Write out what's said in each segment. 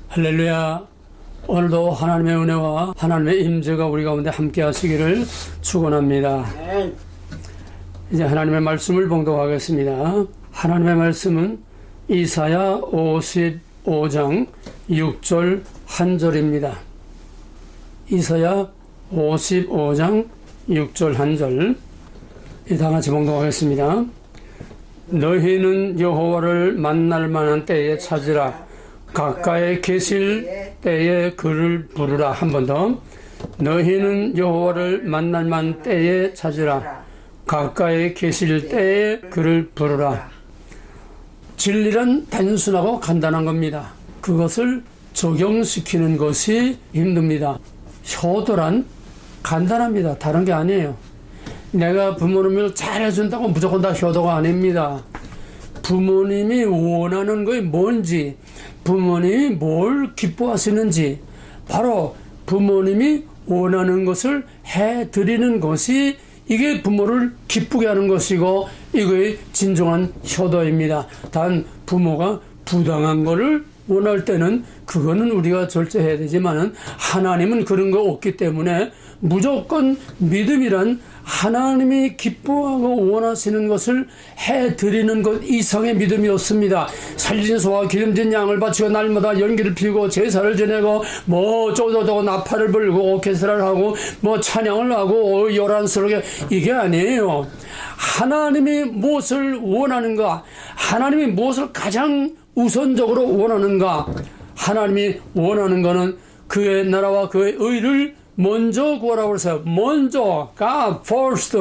할렐루야. 오늘도 하나님의 은혜와 하나님의 임재가 우리 가운데 함께 하시기를 축원합니다. 이제 하나님의 말씀을 봉독하겠습니다. 하나님의 말씀은 이사야 55장 6절 한절입니다. 이사야 55장 6절 한절 다 같이 봉독하겠습니다. 너희는 여호와를 만날 만한 때에 찾으라. 가까이 계실 때에 그를 부르라. 한 번 더. 너희는 여호와를 만날 만한 때에 찾으라. 가까이 계실 때에 그를 부르라. 진리란 단순하고 간단한 겁니다. 그것을 적용시키는 것이 힘듭니다. 효도란 간단합니다. 다른 게 아니에요. 내가 부모님을 잘해준다고 무조건 다 효도가 아닙니다. 부모님이 원하는 것이 뭔지, 부모님이 뭘 기뻐하시는지, 바로 부모님이 원하는 것을 해드리는 것이 이게 부모를 기쁘게 하는 것이고 이거의 진정한 효도입니다. 단 부모가 부당한 것을 원할 때는 그거는 우리가 절제해야 되지만은 하나님은 그런 거 없기 때문에 무조건 믿음이란 하나님이 기뻐하고 원하시는 것을 해드리는 것 이상의 믿음이 없습니다. 살진 소와 기름진 양을 바치고 날마다 연기를 피우고 제사를 지내고 뭐 쪼도도 나팔을 불고 오케스트라를 하고 뭐 찬양을 하고 요란스럽게 이게 아니에요. 하나님이 무엇을 원하는가? 하나님이 무엇을 가장 우선적으로 원하는가? 하나님이 원하는 것은 그의 나라와 그의 의를 먼저 구하라고 그랬어요. 먼저, God first.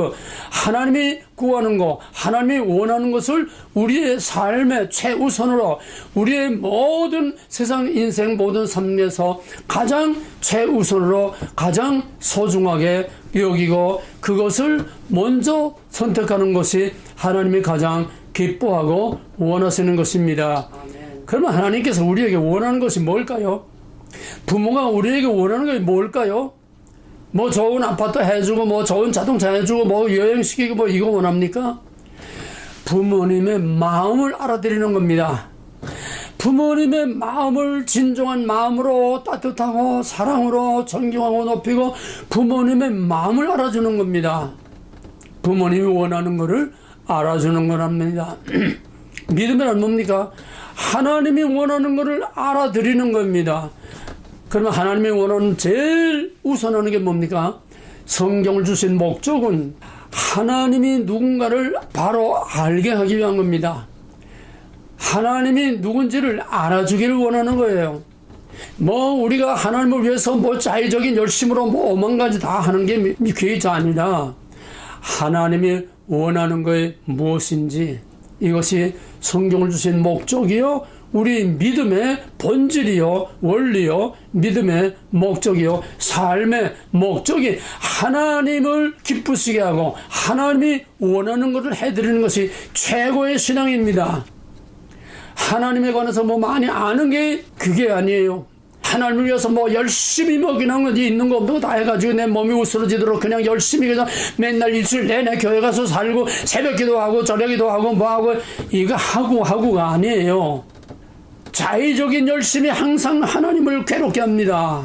하나님이 구하는 것, 하나님이 원하는 것을 우리의 삶의 최우선으로, 우리의 모든 세상 인생 모든 삶에서 가장 최우선으로 가장 소중하게 여기고 그것을 먼저 선택하는 것이 하나님이 가장 기뻐하고 원하시는 것입니다. 그러면 하나님께서 우리에게 원하는 것이 뭘까요? 부모가 우리에게 원하는 것이 뭘까요? 뭐 좋은 아파트 해주고 뭐 좋은 자동차 해주고 뭐 여행시키고 뭐 이거 원합니까? 부모님의 마음을 알아들이는 겁니다. 부모님의 마음을 진정한 마음으로 따뜻하고 사랑으로 존경하고 높이고 부모님의 마음을 알아주는 겁니다. 부모님이 원하는 것을 알아주는 거랍니다. 믿음이란 뭡니까? 하나님이 원하는 것을 알아들이는 겁니다. 그러면 하나님이 원하는 제일 우선하는 게 뭡니까? 성경을 주신 목적은 하나님이 누군가를 바로 알게 하기 위한 겁니다. 하나님이 누군지를 알아주기를 원하는 거예요. 뭐 우리가 하나님을 위해서 뭐 자의적인 열심으로 뭐 5만 가지 다 하는 게 그게 아니라 하나님이 원하는 것이 무엇인지 이것이 성경을 주신 목적이요 우리 믿음의 본질이요 원리요 믿음의 목적이요 삶의 목적이 하나님을 기쁘시게 하고 하나님이 원하는 것을 해드리는 것이 최고의 신앙입니다. 하나님에 관해서 뭐 많이 아는 게 그게 아니에요. 하나님을 위해서 뭐 열심히 먹이는 건 있는 거 없는 거 다 해가지고 내 몸이 우스러지도록 그냥 열심히 그냥 맨날 일주일 내내 교회 가서 살고 새벽 기도하고 저녁 기도하고 뭐하고 이거 하고가 아니에요. 자의적인 열심이 항상 하나님을 괴롭게 합니다.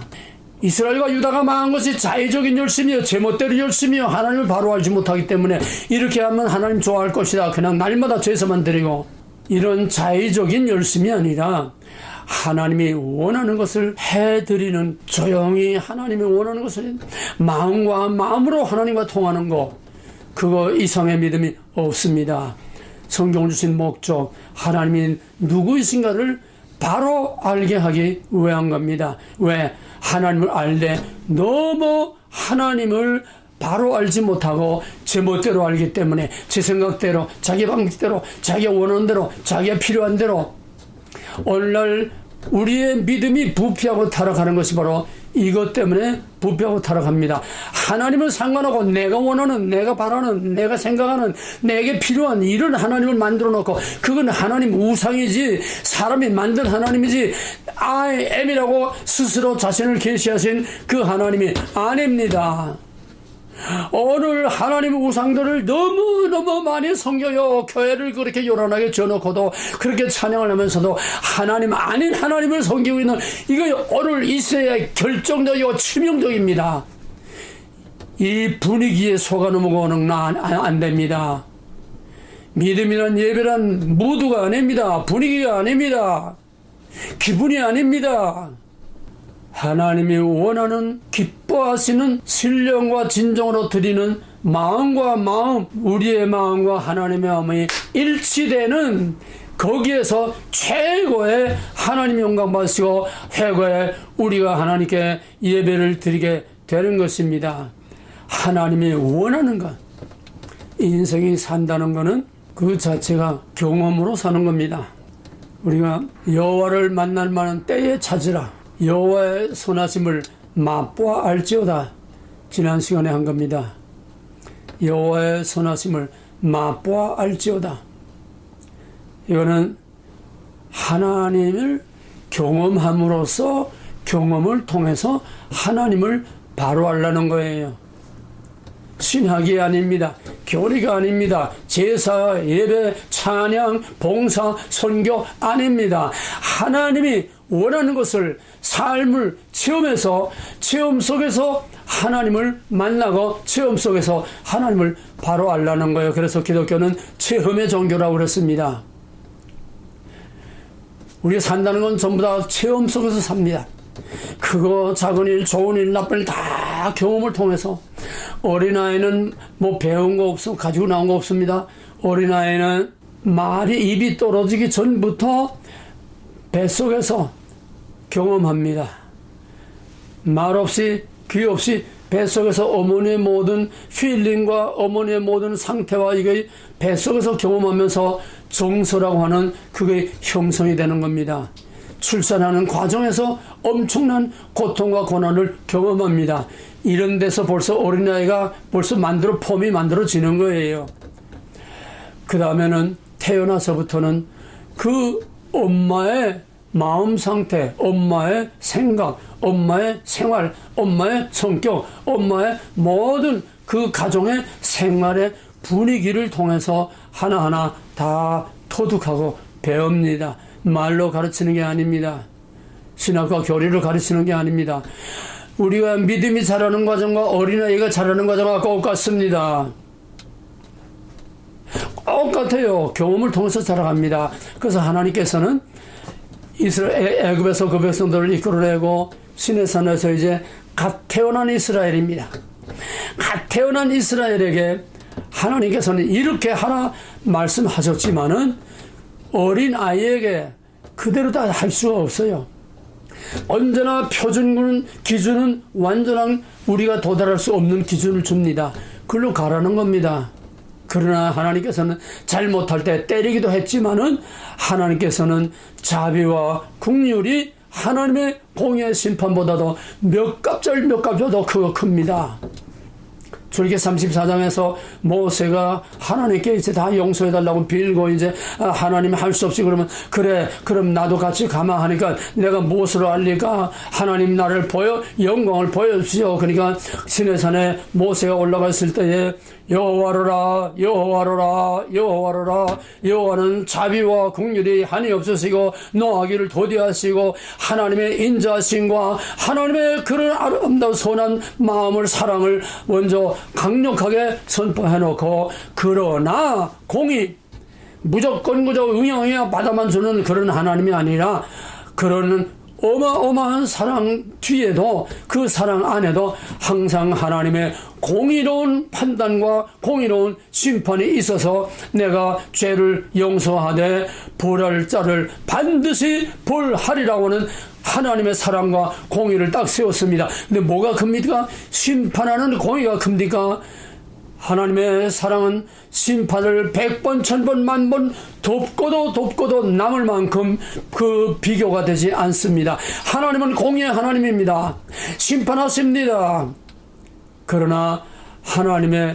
이스라엘과 유다가 망한 것이 자의적인 열심이요 제멋대로 열심이요 하나님을 바로 알지 못하기 때문에 이렇게 하면 하나님 좋아할 것이다. 그냥 날마다 제사만 드리고 이런 자의적인 열심이 아니라 하나님이 원하는 것을 해드리는 조용히 하나님이 원하는 것을 마음과 마음으로 하나님과 통하는 것 그거 이상의 믿음이 없습니다. 성경을 주신 목적 하나님이 누구이신가를 바로 알게 하기 위한 겁니다. 왜? 하나님을 알되 너무 하나님을 바로 알지 못하고 제 멋대로 알기 때문에 제 생각대로 자기 방식대로 자기가 원하는 대로 자기가 필요한 대로 오늘날 우리의 믿음이 부패하고 타락하는 것이 바로 이것 때문에 부패하고 타락합니다. 하나님은 상관하고 내가 원하는 내가 바라는 내가 생각하는 내게 필요한 이런 하나님을 만들어 놓고 그건 하나님 우상이지 사람이 만든 하나님이지 I am이라고 스스로 자신을 계시하신 그 하나님이 아닙니다. 오늘 하나님 우상들을 너무너무 많이 섬겨요. 교회를 그렇게 요란하게 지어놓고도 그렇게 찬양을 하면서도 하나님 아닌 하나님을 섬기고 있는, 이거 오늘 이세의 결정적이고 치명적입니다. 이 분위기에 속아 넘어가는 안 됩니다. 믿음이란 예배란 무드가 아닙니다. 분위기가 아닙니다. 기분이 아닙니다. 하나님이 원하는 기뻐하시는 신령과 진정으로 드리는 마음과 마음, 우리의 마음과 하나님의 마음이 일치되는, 거기에서 최고의 하나님 영광 받으시고 최고의 우리가 하나님께 예배를 드리게 되는 것입니다. 하나님이 원하는 것, 인생이 산다는 것은 그 자체가 경험으로 사는 겁니다. 우리가 여호와를 만날 만한 때에 찾으라, 여호와의 선하심을 맛보아 알지어다, 지난 시간에 한 겁니다. 여호와의 선하심을 맛보아 알지어다. 이거는 하나님을 경험함으로써, 경험을 통해서 하나님을 바로 알라는 거예요. 신학이 아닙니다. 교리가 아닙니다. 제사, 예배, 찬양, 봉사, 선교 아닙니다. 하나님이 원하는 것을, 삶을 체험해서, 체험 속에서 하나님을 만나고 체험 속에서 하나님을 바로 알라는 거예요. 그래서 기독교는 체험의 종교라고 그랬습니다. 우리가 산다는 건 전부 다 체험 속에서 삽니다. 크고 작은 일, 좋은 일, 나쁜 일 다 경험을 통해서. 어린아이는 뭐 배운 거 없어, 가지고 나온 거 없습니다. 어린아이는 말이 입이 떨어지기 전부터 뱃속에서 경험합니다. 말 없이, 귀 없이 뱃속에서 어머니의 모든 필링과 어머니의 모든 상태와 이게 뱃속에서 경험하면서 정서라고 하는 그게 형성이 되는 겁니다. 출산하는 과정에서 엄청난 고통과 고난을 경험합니다. 이런 데서 벌써 어린아이가 벌써 폼이 만들어지는 거예요. 그 다음에는 태어나서부터는 그 엄마의 마음 상태, 엄마의 생각, 엄마의 생활, 엄마의 성격, 엄마의 모든 그 가정의 생활의 분위기를 통해서 하나하나 다 터득하고 배웁니다. 말로 가르치는 게 아닙니다. 신학과 교리를 가르치는 게 아닙니다. 우리가 믿음이 자라는 과정과 어린아이가 자라는 과정과 똑같습니다. 똑같아요. 경험을 통해서 자라갑니다. 그래서 하나님께서는 애굽에서 그 백성들을 이끌어내고 시내산에서 이제 갓 태어난 이스라엘입니다. 갓 태어난 이스라엘에게 하나님께서는 이렇게 하나 말씀하셨지만은 어린 아이에게 그대로 다 할 수가 없어요. 언제나 표준 기준은 완전한 우리가 도달할 수 없는 기준을 줍니다. 그걸로 가라는 겁니다. 그러나 하나님께서는 잘못할 때 때리기도 했지만은 하나님께서는 자비와 긍휼이 하나님의 공의의 심판보다도 몇 갑절 더 큽니다. 출애굽기 34장에서 모세가 하나님께 이제 다 용서해달라고 빌고 이제 하나님 할 수 없이 그러면 그래 그럼 나도 같이 가마 하니까 내가 무엇으로 알리까? 하나님 나를 영광을 보여주시오. 그러니까 시내산에 모세가 올라갔을 때에 여호와로라 여호와로라 여호와로라, 여호와는 자비와 긍휼이 한이 없으시고 노하기를 도디하시고 하나님의 인자심과 하나님의 그런 아름다운 선한 마음을, 사랑을 먼저 강력하게 선포해놓고, 그러나 공의 무조건 그저 응양해야 받아만 주는 그런 하나님이 아니라 그런 어마어마한 사랑 뒤에도, 그 사랑 안에도 항상 하나님의 공의로운 판단과 공의로운 심판이 있어서 내가 죄를 용서하되 벌할 자를 반드시 벌하리라고 하는 하나님의 사랑과 공의를 딱 세웠습니다. 근데 뭐가 큽니까? 심판하는 공의가 큽니까? 하나님의 사랑은 심판을 100번, 1000번, 10,000번 덮고도 남을 만큼 그 비교가 되지 않습니다. 하나님은 공의의 하나님입니다. 심판하십니다. 그러나 하나님의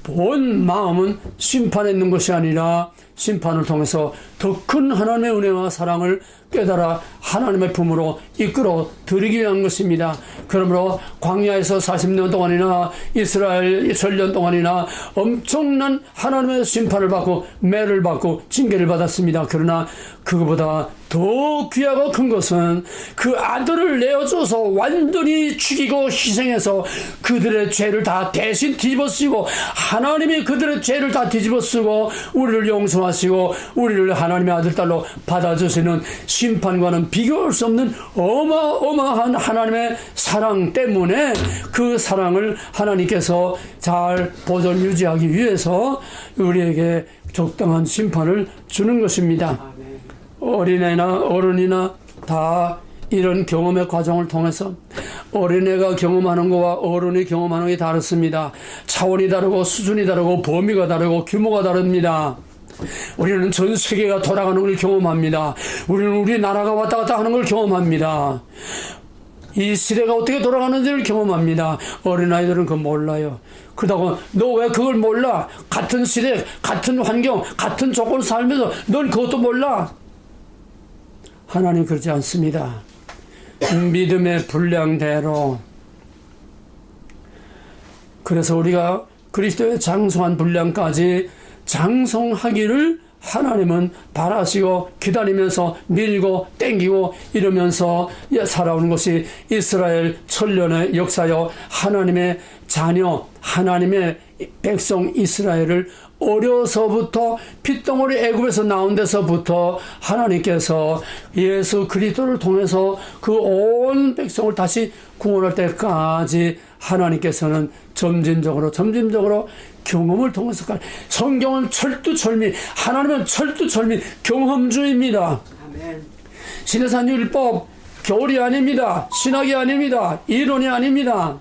본 마음은 심판에 있는 것이 아니라 심판을 통해서 더 큰 하나님의 은혜와 사랑을 깨달아 하나님의 품으로 이끌어 들이기 위한 것입니다. 그러므로 광야에서 40년 동안이나 이스라엘 전년 동안이나 엄청난 하나님의 심판을 받고 매를 받고 징계를 받았습니다. 그러나 그거보다 더 귀하고 큰 것은 그 아들을 내어줘서 완전히 죽이고 희생해서 그들의 죄를 다 대신 뒤집어쓰고 하나님이 그들의 죄를 다 뒤집어쓰고 우리를 용서하시고 우리를 하나님의 아들 딸로 받아주시는 심판과는 비교할 수 없는 어마어마한 하나님의 사랑 때문에 그 사랑을 하나님께서 잘 보존 유지하기 위해서 우리에게 적당한 심판을 주는 것입니다. 어린애나 어른이나 다 이런 경험의 과정을 통해서 어린애가 경험하는 것과 어른이 경험하는 게 다릅니다. 차원이 다르고 수준이 다르고 범위가 다르고 규모가 다릅니다. 우리는 전 세계가 돌아가는 걸 경험합니다. 우리는 우리나라가 왔다 갔다 하는 걸 경험합니다. 이 시대가 어떻게 돌아가는지를 경험합니다. 어린아이들은 그거 몰라요. 그러다가 너 왜 그걸 몰라? 같은 시대, 같은 환경, 같은 조건 살면서 넌 그것도 몰라? 하나님 그러지 않습니다. 믿음의 분량대로. 그래서 우리가 그리스도의 장성한 분량까지 장성하기를 하나님은 바라시고 기다리면서 밀고 땡기고 이러면서 살아오는 것이 이스라엘 천년의 역사요. 하나님의 자녀, 하나님의 백성 이스라엘을 어려서부터 핏덩어리 애굽에서 나온 데서부터 하나님께서 예수 그리스도를 통해서 그 온 백성을 다시 구원할 때까지 하나님께서는 점진적으로 경험을 통해서 성경은 철두철미, 하나님은 철두철미 경험주의입니다. 아멘. 신해산 율법 교리 아닙니다. 신학이 아닙니다. 이론이 아닙니다.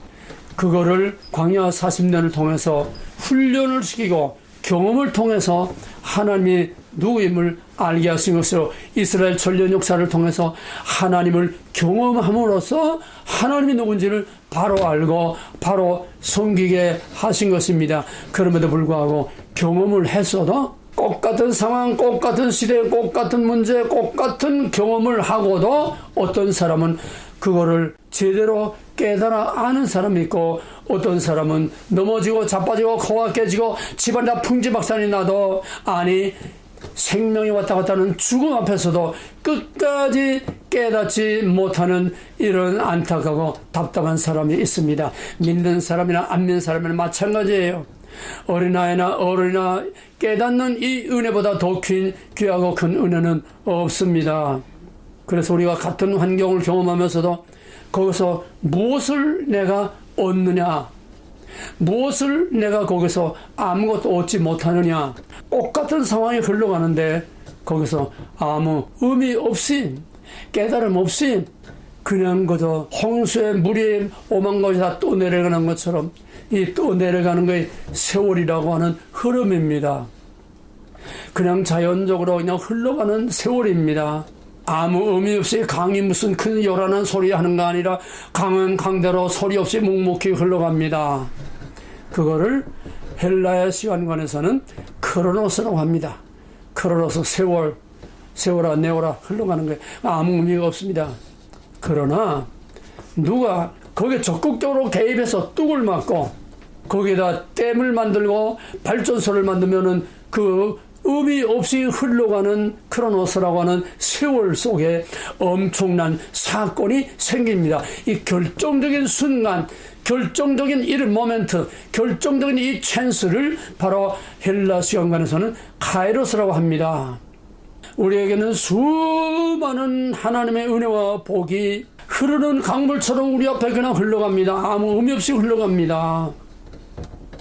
그거를 광야 40년을 통해서 훈련을 시키고 경험을 통해서 하나님이 누구임을 알게 하신 것으로 이스라엘 전년 역사를 통해서 하나님을 경험함으로써 하나님이 누군지를 바로 알고 바로 섬기게 하신 것입니다. 그럼에도 불구하고 경험을 했어도 똑같은 상황, 똑같은 시대, 똑같은 문제, 똑같은 경험을 하고도 어떤 사람은 그거를 제대로 깨달아 아는 사람이 있고 어떤 사람은 넘어지고 자빠지고 코가 깨지고 집안 다 풍지박산이 나도 아니 생명이 왔다 갔다 하는 죽음 앞에서도 끝까지 깨닫지 못하는 이런 안타깝고 답답한 사람이 있습니다. 믿는 사람이나 안 믿는 사람이나 마찬가지예요. 어린아이나 어른이나 깨닫는 이 은혜보다 더 귀하고 큰 은혜는 없습니다. 그래서 우리가 같은 환경을 경험하면서도 거기서 무엇을 내가 얻느냐, 무엇을 내가 거기서 아무것도 얻지 못하느냐, 똑같은 상황이 흘러가는데 거기서 아무 의미 없이 깨달음 없이 그냥 그저 홍수의 물이 오만 것이 다 또 내려가는 것처럼 이 또 내려가는 것이 세월이라고 하는 흐름입니다. 그냥 자연적으로 그냥 흘러가는 세월입니다. 아무 의미 없이 강이 무슨 큰 요란한 소리 하는 거 아니라 강은 강대로 소리 없이 묵묵히 흘러갑니다. 그거를 헬라의 시간관에서는 크로노스라고 합니다. 크로노스 세월아 내오라 흘러가는 거예요. 아무 의미가 없습니다. 그러나 누가 거기에 적극적으로 개입해서 뚝을 맞고 거기에다 댐을 만들고 발전소를 만들면은 그 의미 없이 흘러가는 크로노스라고 하는 세월 속에 엄청난 사건이 생깁니다. 이 결정적인 순간, 결정적인 이 모멘트, 결정적인 이 찬스를 바로 헬라 시간관에서는 카이로스라고 합니다. 우리에게는 수많은 하나님의 은혜와 복이 흐르는 강물처럼 우리 앞에 그냥 흘러갑니다. 아무 의미 없이 흘러갑니다.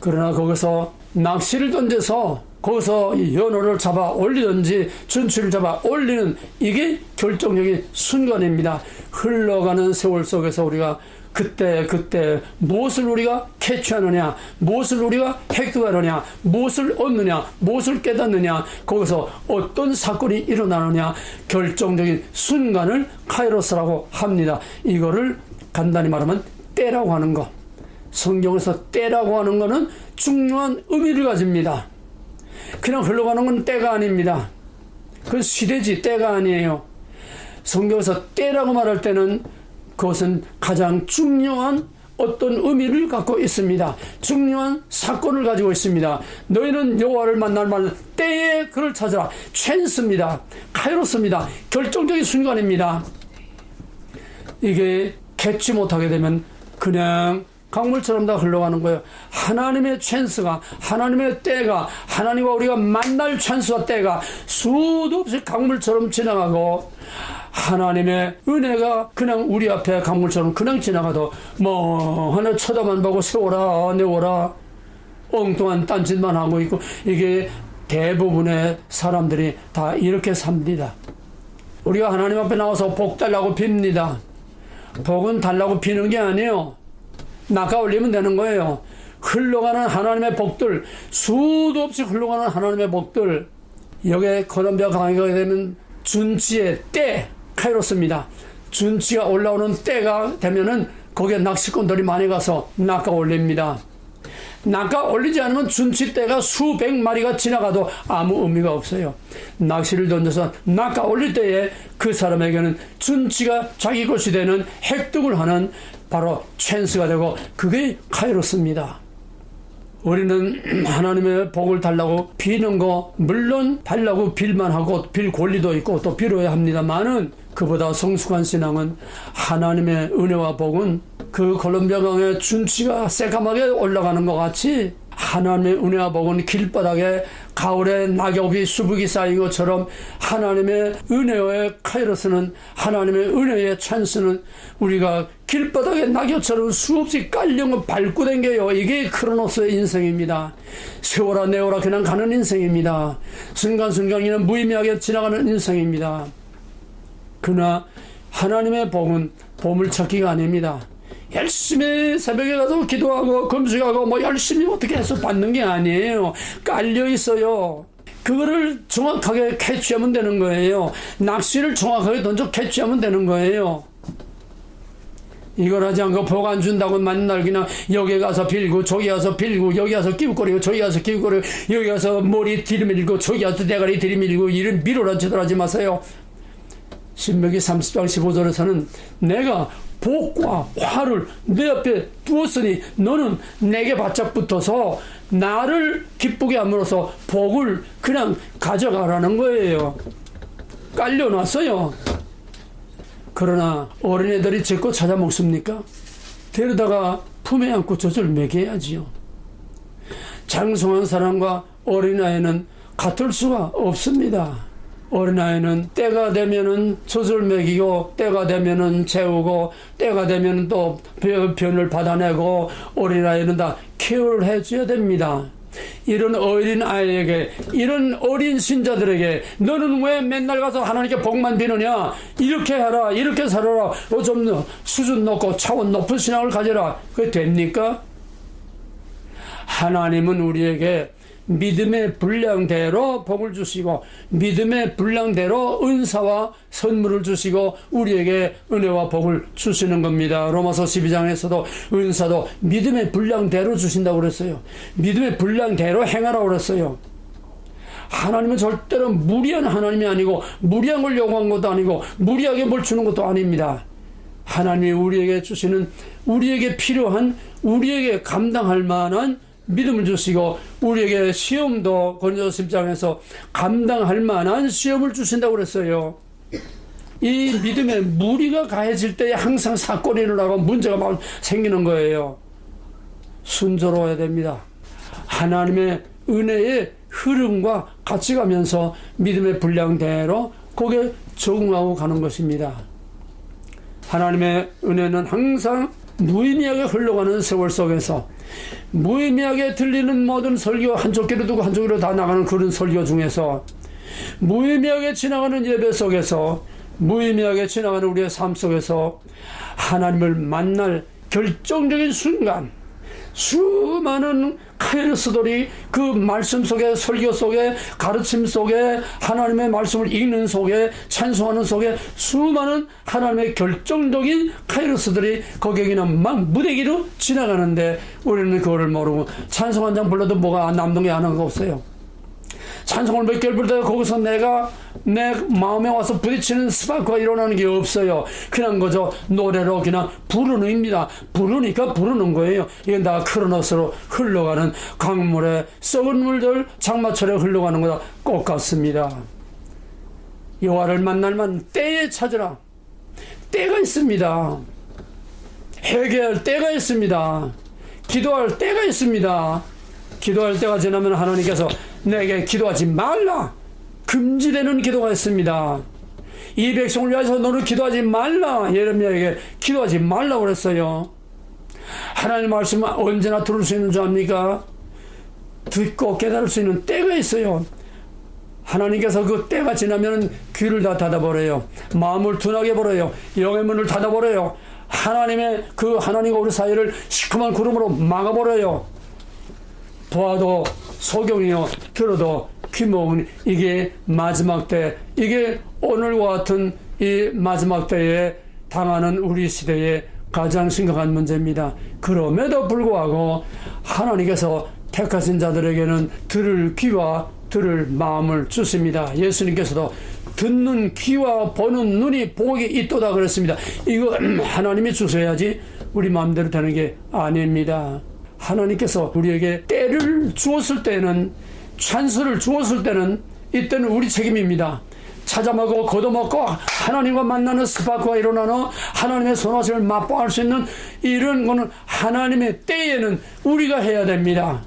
그러나 거기서 낚시를 던져서 거기서 연어를 잡아 올리든지 준치를 잡아 올리는 이게 결정적인 순간입니다. 흘러가는 세월 속에서 우리가 그때 무엇을 우리가 캐치하느냐, 무엇을 우리가 획득하느냐, 무엇을 얻느냐, 무엇을 깨닫느냐, 거기서 어떤 사건이 일어나느냐, 결정적인 순간을 카이로스라고 합니다. 이거를 간단히 말하면 때라고 하는 것. 성경에서 때라고 하는 것은 중요한 의미를 가집니다. 그냥 흘러가는 건 때가 아닙니다. 그건 시대지 때가 아니에요. 성경에서 때라고 말할 때는 그것은 가장 중요한 어떤 의미를 갖고 있습니다. 중요한 사건을 가지고 있습니다. 너희는 여호와를 만날 만한 때에 그를 찾으라. 찬스입니다. 카이로스입니다. 결정적인 순간입니다. 이게 캐치 못하게 되면 그냥 강물처럼 다 흘러가는 거예요. 하나님의 찬스가, 하나님의 때가, 하나님과 우리가 만날 찬스와 때가 수도 없이 강물처럼 지나가고, 하나님의 은혜가 그냥 우리 앞에 강물처럼 그냥 지나가도 뭐 하나 쳐다만 보고 세워라 내워라 엉뚱한 딴짓만 하고 있고, 이게 대부분의 사람들이 다 이렇게 삽니다. 우리가 하나님 앞에 나와서 복 달라고 빕니다. 복은 달라고 비는 게 아니에요. 낚아 올리면 되는 거예요. 흘러가는 하나님의 복들, 수도 없이 흘러가는 하나님의 복들, 여기에 콜롬비아 강의가 되면 준치의 때, 카이로스입니다. 준치가 올라오는 때가 되면은 거기에 낚시꾼들이 많이 가서 낚아 올립니다. 낚아 올리지 않으면 준치 때가 수백 마리가 지나가도 아무 의미가 없어요. 낚시를 던져서 낚아 올릴 때에 그 사람에게는 준치가 자기 것이 되는 획득을 하는 바로 찬스가 되고, 그게 카이로스입니다. 우리는 하나님의 복을 달라고 비는 거, 물론 달라고 빌만 하고 빌 권리도 있고 또 빌어야 합니다만은, 그보다 성숙한 신앙은 하나님의 은혜와 복은 그 콜롬비아 강의 준치가 새까맣게 올라가는 것 같이, 하나님의 은혜와 복은 길바닥에 가을에 낙엽이 수북이 쌓인 것처럼 하나님의 은혜의 카이로스는, 하나님의 은혜의 찬스는 우리가 길바닥에 낙엽처럼 수없이 깔려고 밟고 댕겨요. 이게 크로노스의 인생입니다. 세워라 내워라 그냥 가는 인생입니다. 순간순간 그냥 무의미하게 지나가는 인생입니다. 그러나 하나님의 복은 보물찾기가 아닙니다. 열심히 새벽에 가서 기도하고 금식하고 뭐 열심히 어떻게 해서 받는 게 아니에요. 깔려 있어요. 그거를 정확하게 캐치하면 되는 거예요. 낚시를 정확하게 던져 캐치하면 되는 거예요. 이걸 하지 않고 복 안 준다고 만날 그냥 여기 가서 빌고 저기 가서 빌고 여기 가서 끼우거리고 저기 가서 끼우거리고 여기 가서 머리 들이밀고 저기 가서 대가리 들이밀고 이런 미로란 짓을 하지 마세요. 신명기 30장 15절에서는 내가 복과 화를 내 앞에 두었으니 너는 내게 바짝 붙어서 나를 기쁘게 함으로써 복을 그냥 가져가라는 거예요. 깔려놨어요. 그러나 어린애들이 제 거 찾아 먹습니까? 데려다가 품에 안고 젖을 먹여야지요. 장성한 사람과 어린아이는 같을 수가 없습니다. 어린아이는 때가 되면은 젖을 먹이고, 때가 되면은 재우고, 때가 되면은 또 변을 받아내고, 어린아이는 다 케어를 해줘야 됩니다. 이런 어린 아이에게, 이런 어린 신자들에게 너는 왜 맨날 가서 하나님께 복만 비느냐, 이렇게 하라, 이렇게 살아라, 좀 수준 높고 차원 높은 신앙을 가져라, 그게 됩니까? 하나님은 우리에게 믿음의 분량대로 복을 주시고, 믿음의 분량대로 은사와 선물을 주시고 우리에게 은혜와 복을 주시는 겁니다. 로마서 12장에서도 은사도 믿음의 분량대로 주신다고 그랬어요. 믿음의 분량대로 행하라고 그랬어요. 하나님은 절대로 무리한 하나님이 아니고, 무리한 걸 요구한 것도 아니고, 무리하게 뭘 주는 것도 아닙니다. 하나님이 우리에게 주시는, 우리에게 필요한, 우리에게 감당할 만한 믿음을 주시고, 우리에게 시험도 고린도서 10장에서 감당할 만한 시험을 주신다고 그랬어요. 이 믿음의 무리가 가해질 때 항상 사건이 일어나고 문제가 막 생기는 거예요. 순조로워야 됩니다. 하나님의 은혜의 흐름과 같이 가면서 믿음의 분량대로 거기에 적응하고 가는 것입니다. 하나님의 은혜는 항상 무의미하게 흘러가는 세월 속에서, 무의미하게 들리는 모든 설교, 한쪽 귀로 두고 한쪽 귀로 다 나가는 그런 설교 중에서, 무의미하게 지나가는 예배 속에서, 무의미하게 지나가는 우리의 삶 속에서 하나님을 만날 결정적인 순간, 수많은 카이로스들이 그 말씀 속에, 설교 속에, 가르침 속에, 하나님의 말씀을 읽는 속에, 찬송하는 속에 수많은 하나님의 결정적인 카이로스들이 거기에 그냥 막 무대기로 지나가는데, 우리는 그거를 모르고 찬송 한 장 불러도 뭐가 남는 게 하나가 없어요. 찬송을 몇 개를 부르다가 거기서 내가 내 마음에 와서 부딪히는 스파크가 일어나는 게 없어요. 그냥 그저 노래로 그냥 부르는 입니다. 부르니까 부르는 거예요. 이게 다 크로노스로 흘러가는 강물에 썩은 물들 장마철에 흘러가는 거다 똑같습니다. 여호와를 만날만 때에 찾으라. 때가 있습니다. 회개할 때가 있습니다. 기도할 때가 있습니다. 기도할 때가 지나면 하나님께서 내게 기도하지 말라. 금지되는 기도가 있습니다. 이 백성을 위해서 너는 기도하지 말라. 예레미야에게 기도하지 말라고 그랬어요. 하나님 말씀은 언제나 들을 수 있는 줄 압니까? 듣고 깨달을 수 있는 때가 있어요. 하나님께서 그 때가 지나면 귀를 다 닫아버려요. 마음을 둔하게 버려요. 영의 문을 닫아버려요. 하나님의 그 하나님과 우리 사이를 시커먼 구름으로 막아버려요. 보아도 소경이요 들어도 귀모은 이게 마지막 때, 이게 오늘과 같은 이 마지막 때에 당하는 우리 시대의 가장 심각한 문제입니다. 그럼에도 불구하고 하나님께서 택하신 자들에게는 들을 귀와 들을 마음을 주십니다. 예수님께서도 듣는 귀와 보는 눈이 복이 있도다 그랬습니다. 이거 하나님이 주셔야지 우리 마음대로 되는 게 아닙니다. 하나님께서 우리에게 때를 주었을 때는, 찬스를 주었을 때는 이때는 우리 책임입니다. 찾아먹고 걷어먹고 하나님과 만나는 스파크가 일어나는 하나님의 선하심을 맛보할 수 있는 이런 거는 하나님의 때에는 우리가 해야 됩니다.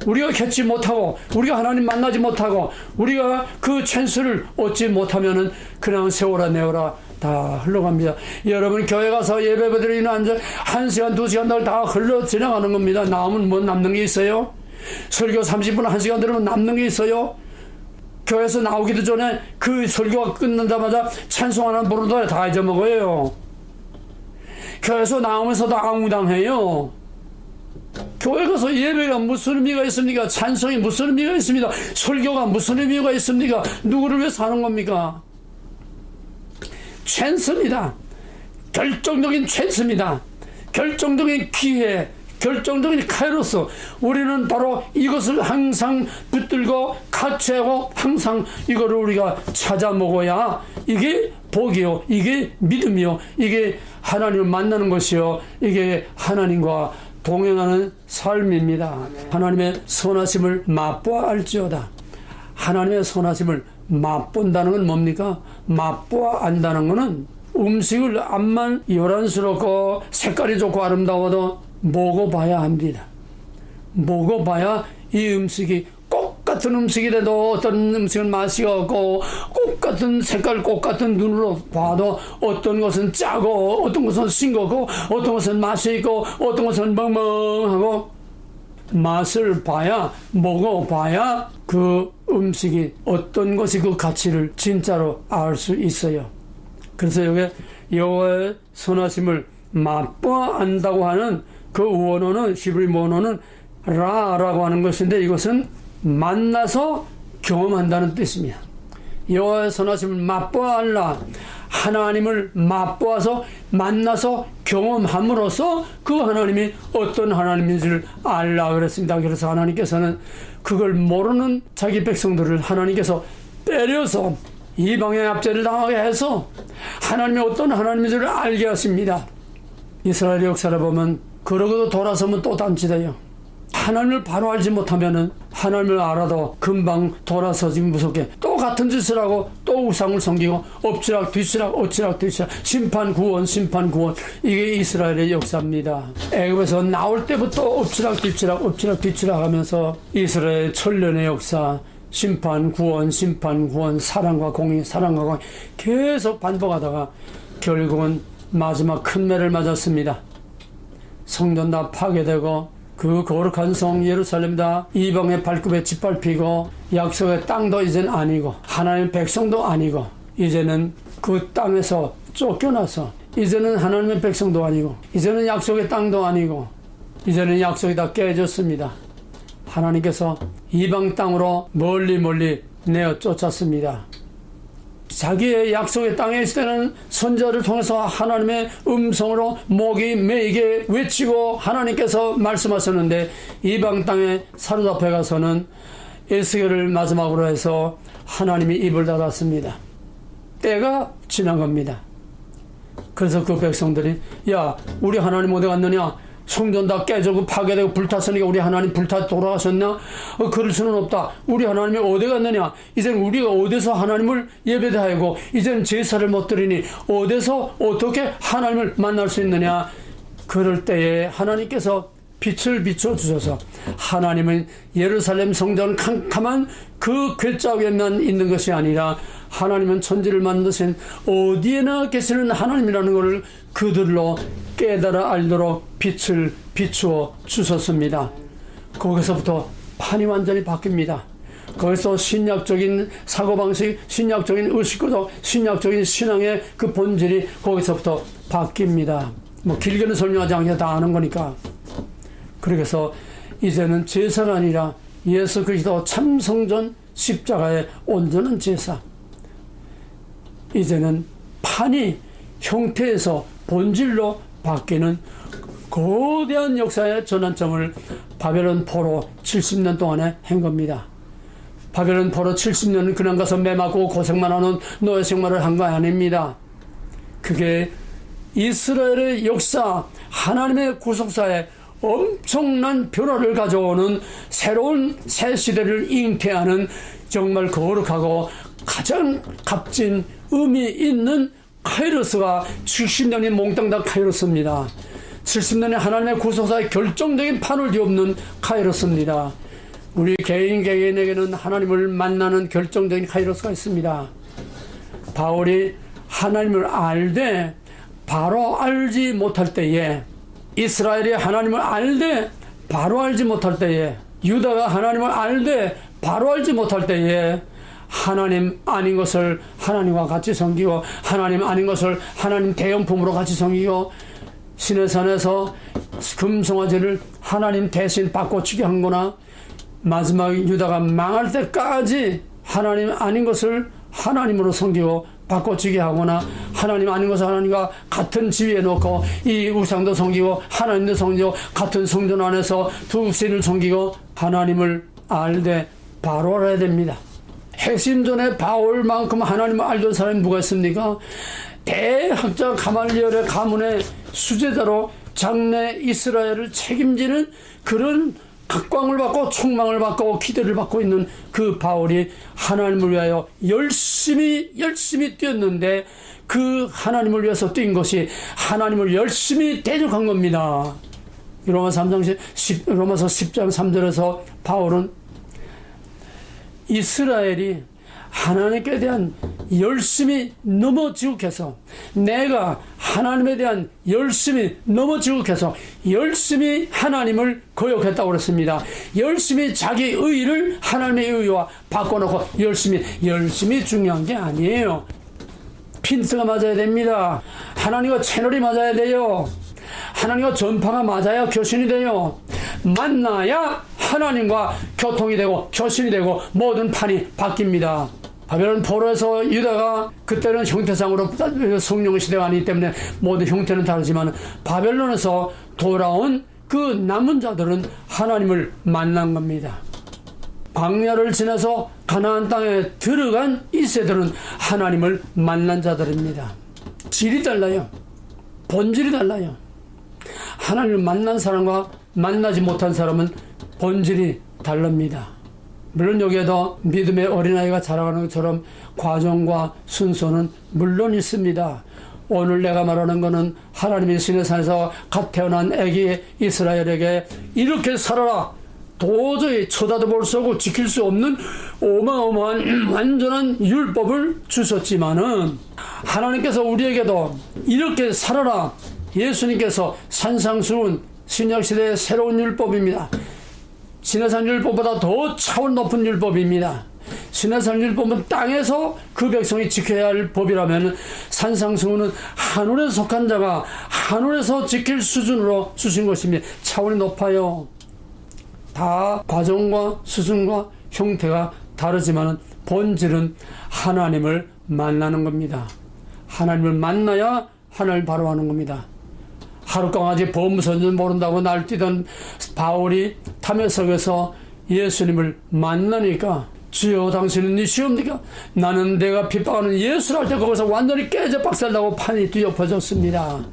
우리가 겪지 못하고 우리가 하나님 만나지 못하고 우리가 그 찬스를 얻지 못하면은 그냥 세월아 내어라 다 흘러갑니다. 여러분 교회 가서 예배드리는 앉아 1시간 2시간 다 흘러 지나가는 겁니다. 남은 뭐 남는 게 있어요? 설교 30분 1시간 들으면 남는 게 있어요? 교회에서 나오기도 전에 그 설교가 끝난다마자 찬송 하나 부르다 다 잊어먹어요. 교회에서 나오면서도 앙우당해요. 교회 가서 예배가 무슨 의미가 있습니까? 찬송이 무슨 의미가 있습니다. 설교가 무슨 의미가 있습니까? 누구를 위해서 하는 겁니까? 찬스입니다. 결정적인 찬스입니다. 결정적인 기회, 결정적인 카이로스. 우리는 바로 이것을 항상 붙들고 같이하고 항상 이거를 우리가 찾아 먹어야 이게 복이요, 이게 믿음이요, 이게 하나님을 만나는 것이요, 이게 하나님과 동행하는 삶입니다. 하나님의 선하심을 맛보아 알지어다. 하나님의 선하심을 맛본다는 건 뭡니까? 맛보아 안다는 것은 음식을 암만 요란스럽고 색깔이 좋고 아름다워도 먹어봐야 합니다. 먹어봐야 이 음식이 똑같은 음식이라도 어떤 음식은 맛이 없고 똑같은 색깔 똑같은 눈으로 봐도 어떤 것은 짜고 어떤 것은 싱겁고 어떤 것은 맛이 있고 어떤 것은 멍멍하고 맛을 봐야, 먹어봐야 그 음식이 어떤 것이 그 가치를 진짜로 알 수 있어요. 그래서 여기 여호와의 선하심을 맛보아 안다고 하는 그 원어는, 히브리 원어는 라라고 하는 것인데 이것은 만나서 경험한다는 뜻입니다. 여호와의 선하심을 맛보아 알라. 하나님을 맛보아서 만나서 경험함으로써 그 하나님이 어떤 하나님인지를 알라 그랬습니다. 그래서 하나님께서는 그걸 모르는 자기 백성들을 하나님께서 때려서 이방의 압제를 당하게 해서 하나님이 어떤 하나님인지를 알게 하십니다. 이스라엘의 역사를 보면 그러고도 돌아서면 또 단지돼요. 하나님을 바로 알지 못하면은 하나님을 알아도 금방 돌아서지 무섭게 또 같은 짓을 하고 또 우상을 섬기고 엎치락 뒤치락 엎치락 뒤치락 심판 구원 이게 이스라엘의 역사입니다. 애굽에서 나올 때부터 엎치락 뒤치락 하면서 이스라엘의 천년의 역사 심판 구원 사랑과 공의 계속 반복하다가 결국은 마지막 큰 매를 맞았습니다. 성전 다 파괴되고 그 거룩한 성 예루살렘 다 이방의 발굽에 짓밟히고 약속의 땅도 이제는 아니고 하나님의 백성도 아니고 이제는 그 땅에서 쫓겨나서 이제는 하나님의 백성도 아니고 이제는 약속의 땅도 아니고 이제는 약속이 다 깨졌습니다. 하나님께서 이방 땅으로 멀리 내어 쫓았습니다. 자기의 약속의 땅에 있을 때는 선지자를 통해서 하나님의 음성으로 목이 메이게 외치고 하나님께서 말씀하셨는데 이방 땅에 사로잡혀 가서는 에스겔을 마지막으로 해서 하나님이 입을 닫았습니다. 때가 지난 겁니다. 그래서 그 백성들이 야 우리 하나님 어디 갔느냐, 성전 다 깨지고 파괴되고 불탔으니까 우리 하나님 불타 돌아가셨나? 그럴 수는 없다. 우리 하나님이 어디 갔느냐? 이제는 우리가 어디서 하나님을 예배하고 이제는 제사를 못 드리니 어디서 어떻게 하나님을 만날 수 있느냐? 그럴 때에 하나님께서 빛을 비춰주셔서, 하나님은 예루살렘 성전 캄캄한 그 괴짜기에만 있는 것이 아니라 하나님은 천지를 만드신 어디에나 계시는 하나님이라는 것을 그들로 깨달아 알도록 빛을 비추어 주셨습니다. 거기서부터 판이 완전히 바뀝니다. 거기서 신약적인 사고방식, 신약적인 의식구조, 신약적인 신앙의 그 본질이 거기서부터 바뀝니다. 뭐 길게는 설명하지 않게 다 아는 거니까. 그래서 이제는 제사가 아니라 예수 그리스도 참성전 십자가의 온전한 제사, 이제는 판이 형태에서 본질로 바뀌는 거대한 역사의 전환점을 바벨론 포로 70년 동안에 한 겁니다. 바벨론 포로 70년은 그냥 가서 매 맞고 고생만 하는 노예 생활을 한 거 아닙니다. 그게 이스라엘의 역사, 하나님의 구속사에 엄청난 변화를 가져오는 새로운 새 시대를 잉태하는 정말 거룩하고 가장 값진 의미 있는 카이로스가 70년이 몽땅 다 카이로스입니다. 70년의 하나님의 구속사의 결정적인 판을 뒤엎는 카이로스입니다. 우리 개인에게는 하나님을 만나는 결정적인 카이로스가 있습니다. 바울이 하나님을 알되 바로 알지 못할 때에, 이스라엘이 하나님을 알되 바로 알지 못할 때에, 유다가 하나님을 알되 바로 알지 못할 때에 하나님 아닌 것을 하나님과 같이 섬기고, 하나님 아닌 것을 하나님 대형품으로 같이 섬기고, 시내산에서 금송아지를 하나님 대신 바꿔치기 한 거나, 마지막 유다가 망할 때까지 하나님 아닌 것을 하나님으로 섬기고 바꿔치기 하거나, 하나님 아닌 것을 하나님과 같은 지위에 놓고 이 우상도 섬기고 하나님도 섬기고 같은 성전 안에서 두 신을 섬기고, 하나님을 알되 바로 알아야 됩니다. 핵심전에 바울만큼 하나님을 알던 사람이 누가 있습니까? 대학자 가말리엘의 가문의 수제자로 장래 이스라엘을 책임지는 그런 각광을 받고 총망을 받고 기대를 받고 있는 그 바울이 하나님을 위하여 열심히 뛰었는데, 그 하나님을 위해서 뛴 것이 하나님을 열심히 대적한 겁니다. 로마서 10장 3절에서 바울은 이스라엘이 하나님께 대한 열심히 너무 지극해서, 내가 하나님에 대한 열심히 너무 지극해서 열심히 하나님을 거역했다고 그랬습니다. 열심히 자기 의를 하나님의 의와 바꿔놓고 열심히 중요한 게 아니에요. 핀트가 맞아야 됩니다. 하나님과 채널이 맞아야 돼요. 하나님과 전파가 맞아야 교신이 돼요. 만나야 하나님과 교통이 되고 교신이 되고 모든 판이 바뀝니다. 바벨론 포로에서 유다가, 그때는 형태상으로 성령 시대가 아니기 때문에 모든 형태는 다르지만, 바벨론에서 돌아온 그 남은 자들은 하나님을 만난 겁니다. 광야를 지나서 가나안 땅에 들어간 이 세들은 하나님을 만난 자들입니다. 질이 달라요. 본질이 달라요. 하나님을 만난 사람과 만나지 못한 사람은 본질이 다릅니다. 물론 여기에도 믿음의 어린아이가 자라가는 것처럼 과정과 순서는 물론 있습니다. 오늘 내가 말하는 것은 하나님이 시내산에서 갓 태어난 아기 이스라엘에게 이렇게 살아라, 도저히 쳐다도 볼 수 없고 지킬 수 없는 어마어마한 완전한 율법을 주셨지만은, 하나님께서 우리에게도 이렇게 살아라, 예수님께서 산상수훈 신약시대의 새로운 율법입니다. 시내산 율법보다 더 차원 높은 율법입니다. 시내산 율법은 땅에서 그 백성이 지켜야 할 법이라면, 산상수훈은 하늘에 속한 자가 하늘에서 지킬 수준으로 주신 것입니다. 차원이 높아요. 다 과정과 수준과 형태가 다르지만 본질은 하나님을 만나는 겁니다. 하나님을 만나야 하나님을 바로 하는 겁니다. 하룻강아지 범선전 모른다고 날뛰던 바울이 탐욕석에서 예수님을 만나니까 주여 당신은 이시옵니까? 나는 내가 핍박하는 예수를 할 때 거기서 완전히 깨져 박살나고 판이 뒤엎어졌습니다.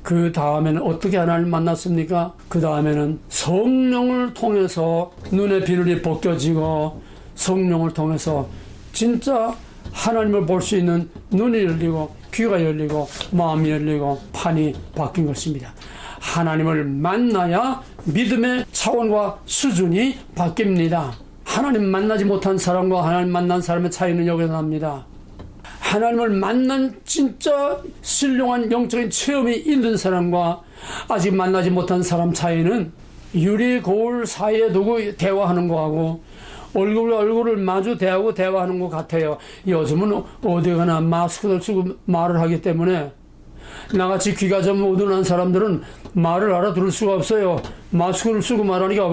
그 다음에는 어떻게 하나님을 만났습니까? 그 다음에는 성령을 통해서 눈의 비늘이 벗겨지고 성령을 통해서 진짜 하나님을 볼 수 있는 눈이 열리고 귀가 열리고 마음이 열리고 판이 바뀐 것입니다. 하나님을 만나야 믿음의 차원과 수준이 바뀝니다. 하나님 만나지 못한 사람과 하나님 만난 사람의 차이는 여기서 납니다. 하나님을 만난 진짜 신령한 영적인 체험이 있는 사람과 아직 만나지 못한 사람 차이는 유리 거울 사이에 두고 대화하는 거하고 얼굴을 마주 대하고 대화하는 것 같아요. 요즘은 어디 가나 마스크를 쓰고 말을 하기 때문에 나같이 귀가 좀 어둔한 사람들은 말을 알아들을 수가 없어요. 마스크를 쓰고 말하니까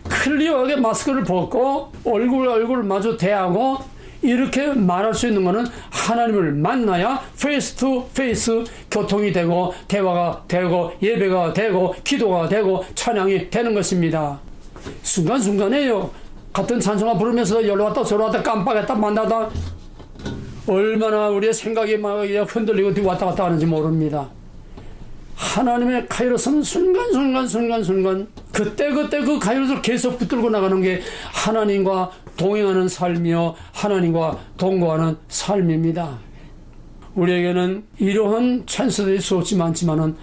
클리어하게 마스크를 벗고 얼굴을 마주 대하고 이렇게 말할 수 있는 것은 하나님을 만나야 페이스 투 페이스 교통이 되고 대화가 되고 예배가 되고 기도가 되고 찬양이 되는 것입니다. 순간순간에요. 같은 찬송가 부르면서 여기로 왔다 저로 왔다 깜빡했다 만나다 얼마나 우리의 생각이 막 흔들리고 왔다 갔다 하는지 모릅니다. 하나님의 카이로스는 순간 그때 그 카이로스를 계속 붙들고 나가는 게 하나님과 동행하는 삶이요 하나님과 동거하는 삶입니다. 우리에게는 이러한 찬스들이 수없이 많지만은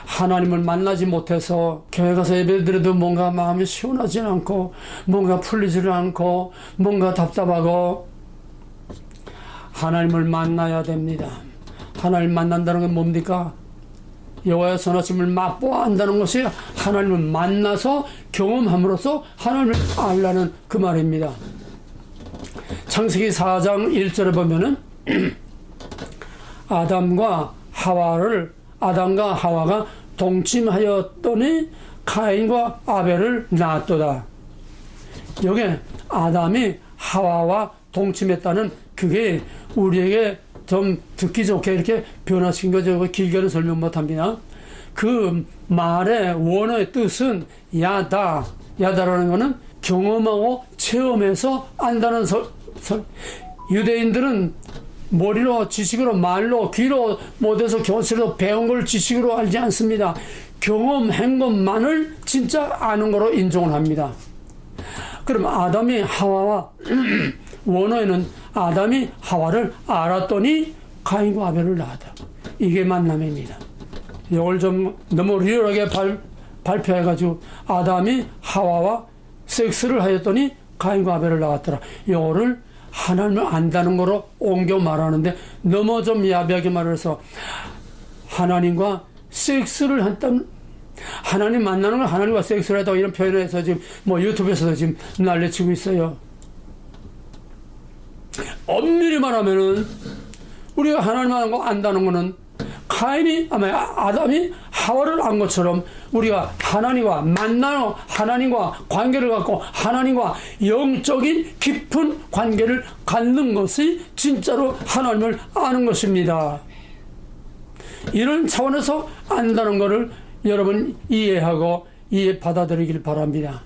하나님을 만나지 못해서 교회 가서 예배드려도 뭔가 마음이 시원하지 않고 뭔가 풀리지 않고 뭔가 답답하고 하나님을 만나야 됩니다. 하나님을 만난다는 건 뭡니까? 여호와의 선하심을 맛보아 한다는 것이 하나님을 만나서 경험함으로써 하나님을 알라는 그 말입니다. 창세기 4장 1절에 보면은 아담과 하와가 동침하였더니 가인과 아벨을 낳았도다. 여기 아담이 하와와 동침했다는 그게 우리에게 좀 듣기 좋게 이렇게 변화시킨 거죠. 길게는 설명 못합니다. 그 말의 원어의 뜻은 야다라는 것은 경험하고 체험해서 안다는 유대인들은 머리로 지식으로 말로 귀로 못해서 교실로 배운 걸 지식으로 알지 않습니다. 경험한 것만을 진짜 아는 거로 인정을 합니다. 그럼 아담이 하와와 원어에는 아담이 하와를 알았더니 가인과 아벨을 낳았다. 이게 만남입니다. 이걸 좀 너무 리얼하게 발표해가지고 아담이 하와와 섹스를 하였더니 가인과 아벨을 낳았더라. 이거를 하나님을 안다는 거로 옮겨 말하는데 너무 좀 야비하게 말해서 하나님과 섹스를 했다는 하나님 만나는 걸 하나님과 섹스를 했다고 이런 표현을 해서 지금 뭐 유튜브에서도 지금 난리치고 있어요. 엄밀히 말하면은 우리가 하나님을 안다는 거는 아담이 하와를 안 것처럼 우리가 하나님과 만나는 하나님과 관계를 갖고 하나님과 영적인 깊은 관계를 갖는 것이 진짜로 하나님을 아는 것입니다. 이런 차원에서 안다는 것을 여러분 이해하고 받아들이길 바랍니다.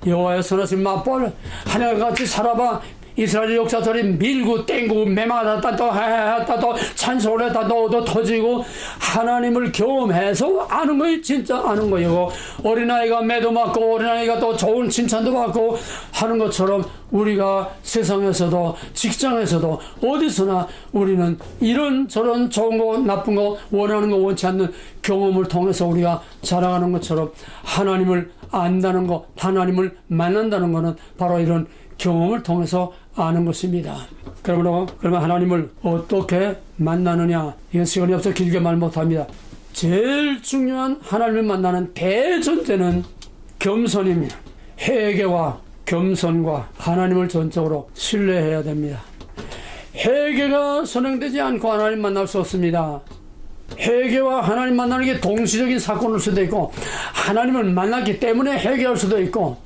여호와의 선하신 맛볼 하나님같이 살아봐. 이스라엘 역사들이 밀고 땡고 매마하다 또 해했다 또 찬송을 했다 또 터지고 하나님을 경험해서 아는 거예요. 진짜 아는 거예요. 어린아이가 매도 맞고 어린아이가 또 좋은 칭찬도 받고 하는 것처럼 우리가 세상에서도 직장에서도 어디서나 우리는 이런 저런 좋은 거 나쁜 거 원하는 거 원치 않는 경험을 통해서 우리가 자라가는 것처럼 하나님을 안다는 거 하나님을 만난다는 거는 바로 이런 경험을 통해서 아는 것입니다. 그러면 하나님을 어떻게 만나느냐? 이건 시간이 없어 길게 말 못합니다. 제일 중요한 하나님을 만나는 대전제는 겸손입니다. 회개와 겸손과 하나님을 전적으로 신뢰해야 됩니다. 회개가 선행되지 않고 하나님 만날 수 없습니다. 회개와 하나님 만나는 게 동시적인 사건일 수도 있고 하나님을 만났기 때문에 회개할 수도 있고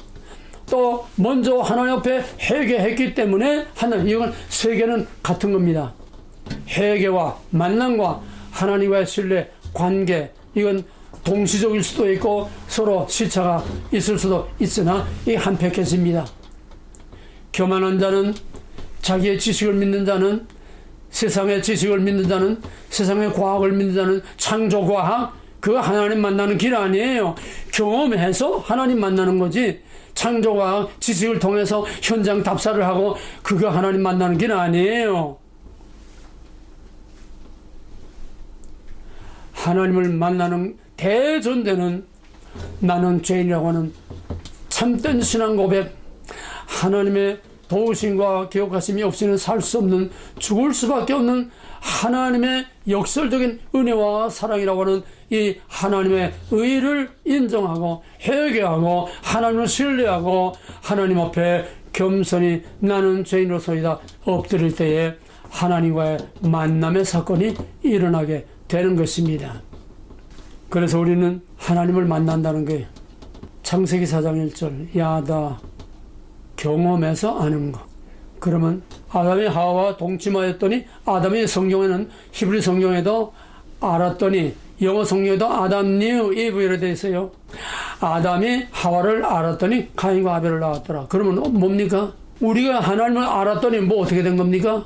또 먼저 하나님 앞에 회개했기 때문에 이건 세 개는 같은 겁니다. 회개와 만남과 하나님과의 신뢰, 관계 이건 동시적일 수도 있고 서로 시차가 있을 수도 있으나 이 한패해집니다. 교만한 자는, 자기의 지식을 믿는 자는, 세상의 지식을 믿는 자는, 세상의 과학을 믿는 자는, 창조과학, 그거 하나님 만나는 길 아니에요. 경험해서 하나님 만나는 거지, 창조과학, 지식을 통해서 현장 답사를 하고 그거 하나님 만나는 길 아니에요. 하나님을 만나는 대전제는 나는 죄인이라고 하는 참된 신앙 고백, 하나님의 도우심과 기억하심이 없이는 살 수 없는, 죽을 수밖에 없는 하나님의 역설적인 은혜와 사랑이라고 하는 이 하나님의 의를 인정하고 회개하고 하나님을 신뢰하고 하나님 앞에 겸손히 나는 죄인으로서이다 엎드릴 때에 하나님과의 만남의 사건이 일어나게 되는 것입니다. 그래서 우리는 하나님을 만난다는 게 창세기 4장 1절 야다 경험해서 아는 것. 그러면 아담이 하와와 동침하였더니, 아담이 성경에는 히브리 성경에도 알았더니, 영어 성경에도 아담 knew Eve 이렇게 되어 있어요. 아담이 하와를 알았더니 가인과 아벨을 낳았더라. 그러면 뭡니까? 우리가 하나님을 알았더니 뭐 어떻게 된 겁니까?